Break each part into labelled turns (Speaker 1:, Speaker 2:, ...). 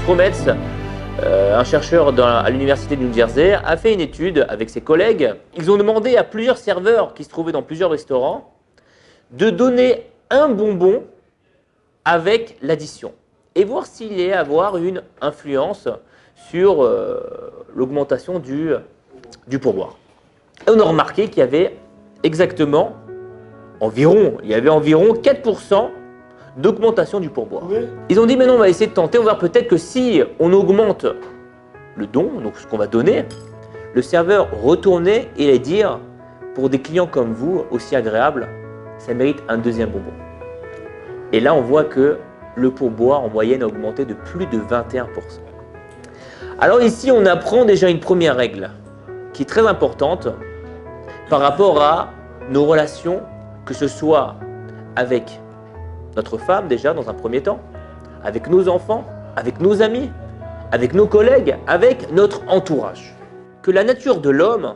Speaker 1: Strometz, un chercheur à l'université de New Jersey, a fait une étude avec ses collègues. Ils ont demandé à plusieurs serveurs qui se trouvaient dans plusieurs restaurants de donner un bonbon avec l'addition et voir s'il allait avoir une influence sur l'augmentation du pourboire. Et on a remarqué qu'il y avait environ 4% d'augmentation du pourboire. Oui. Ils ont dit maintenant on va essayer de tenter, on va voir peut-être que si on augmente le don, donc ce qu'on va donner, le serveur retournait et allait dire pour des clients comme vous, aussi agréables, ça mérite un deuxième bonbon. Et là on voit que le pourboire en moyenne a augmenté de plus de 21%. Alors ici on apprend déjà une première règle qui est très importante par rapport à nos relations, que ce soit avec notre femme déjà dans un premier temps, avec nos enfants, avec nos amis, avec nos collègues, avec notre entourage. Que la nature de l'homme,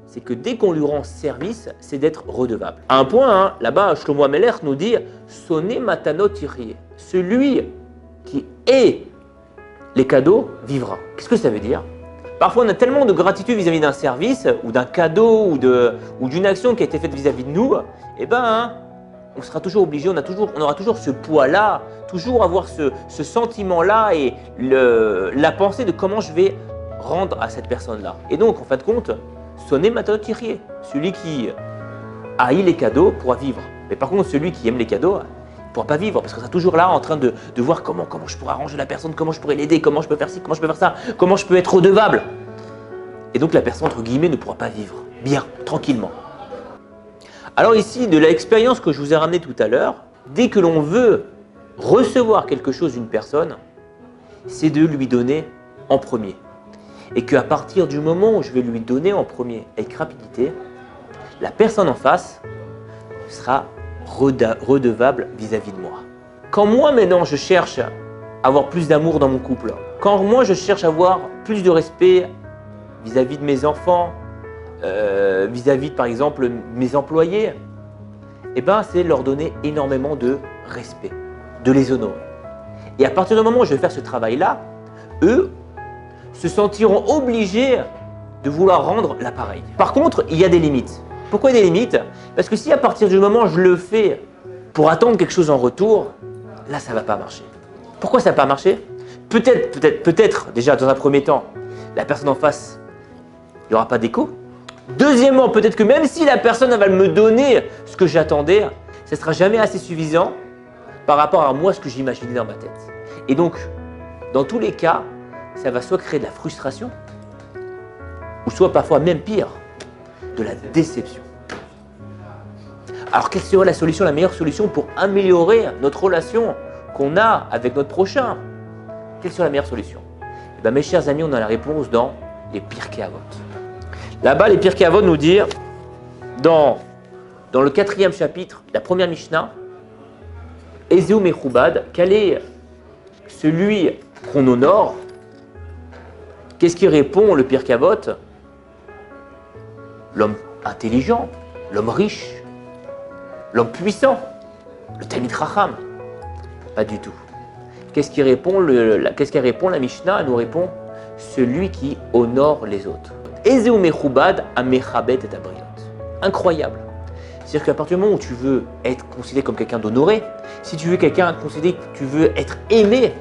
Speaker 1: c'est que dès qu'on lui rend service, c'est d'être redevable. À un point, là-bas, Shlomo Amelech nous dit « Sonné matanot tirrié ». Celui qui est les cadeaux vivra. Qu'est-ce que ça veut dire? Parfois, on a tellement de gratitude vis-à-vis d'un service, ou d'un cadeau, ou d'une action qui a été faite vis-à-vis de nous, on sera toujours obligé, on aura toujours ce poids-là, toujours avoir ce sentiment-là et la pensée de comment je vais rendre à cette personne-là. Et donc, en fin de compte, sonner matanot tirrié. Celui qui haït les cadeaux pourra vivre. Mais par contre, celui qui aime les cadeaux, ne pourra pas vivre parce que sera toujours là en train de voir comment je pourrais arranger la personne, comment je pourrais l'aider, comment je peux faire ci, comment je peux faire ça, comment je peux être redevable. Et donc la personne, entre guillemets, ne pourra pas vivre bien, tranquillement. Alors ici, de l'expérience que je vous ai ramenée tout à l'heure, dès que l'on veut recevoir quelque chose d'une personne, c'est de lui donner en premier. Et qu'à partir du moment où je vais lui donner en premier avec rapidité, la personne en face sera redevable vis-à-vis de moi. Quand moi maintenant je cherche à avoir plus d'amour dans mon couple, quand moi je cherche à avoir plus de respect vis-à-vis de mes enfants, vis-à-vis de par exemple mes employés, c'est leur donner énormément de respect, de les honorer. Et à partir du moment où je vais faire ce travail-là, eux se sentiront obligés de vouloir rendre l'appareil. Par contre, il y a des limites. Pourquoi des limites? Parce que si à partir du moment où je le fais pour attendre quelque chose en retour, là ça ne va pas marcher. Pourquoi ça ne va pas marcher? Peut-être déjà dans un premier temps, la personne en face, il n'y aura pas d'écho. Deuxièmement, peut-être que même si la personne elle va me donner ce que j'attendais, ça ne sera jamais assez suffisant par rapport à moi ce que j'imaginais dans ma tête. Et donc, dans tous les cas, ça va soit créer de la frustration, ou soit parfois même pire, de la déception. Alors quelle serait la solution, la meilleure solution pour améliorer notre relation qu'on a avec notre prochain? Quelle serait la meilleure solution? Mes chers amis, on a la réponse dans les Pirkei Avot. Là-bas, les Pirkei Avot nous disent, dans le 4e chapitre, la première Mishnah, Ezeu Mechubad, quel est celui qu'on honore? Qu'est-ce qui répond le Pirkei Avot? L'homme intelligent, l'homme riche, l'homme puissant, le Talmid Chacham. Pas du tout. Qu'est-ce qui répond la Mishnah? Elle nous répond celui qui honore les autres. Ezeu mechubad amechabed et abriot. Incroyable. C'est-à-dire qu'à partir du moment où tu veux être considéré comme quelqu'un d'honoré, si tu veux quelqu'un considéré que tu veux être aimé,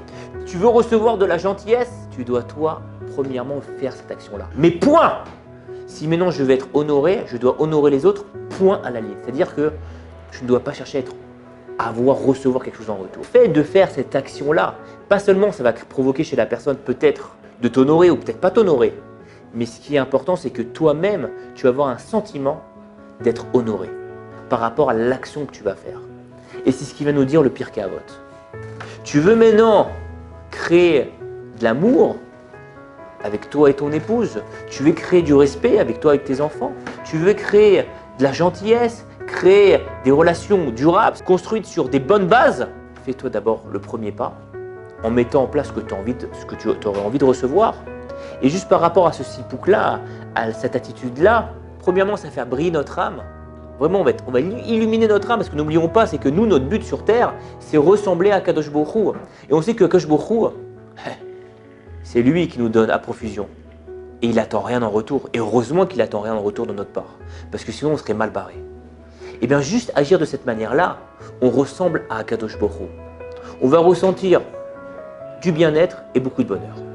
Speaker 1: tu veux recevoir de la gentillesse, tu dois toi, premièrement, faire cette action-là. Mais point! Si maintenant je veux être honoré, je dois honorer les autres, point à la ligne. C'est-à-dire que je ne dois pas chercher à recevoir quelque chose en retour. Le fait de faire cette action-là, pas seulement ça va provoquer chez la personne peut-être de t'honorer ou peut-être pas t'honorer, mais ce qui est important, c'est que toi-même, tu vas avoir un sentiment d'être honoré par rapport à l'action que tu vas faire. Et c'est ce qui va nous dire le Pirkei Avot. Tu veux maintenant créer de l'amour avec toi et ton épouse, tu veux créer du respect avec toi et tes enfants, tu veux créer de la gentillesse, créer des relations durables, construites sur des bonnes bases, fais-toi d'abord le premier pas en mettant en place ce que tu aurais envie de recevoir. Et juste par rapport à ce sipouk-là, à cette attitude-là, premièrement, ça fait briller notre âme. Vraiment, on va illuminer notre âme parce que n'oublions pas, c'est que nous, notre but sur Terre, c'est ressembler à Kadosh Baruch Hu. Et on sait que Kadosh Baruch Hu, c'est lui qui nous donne à profusion. Et il n'attend rien en retour. Et heureusement qu'il n'attend rien en retour de notre part. Parce que sinon on serait mal barré. Et bien juste agir de cette manière-là, on ressemble à Akadosh Baruch Hu. On va ressentir du bien-être et beaucoup de bonheur.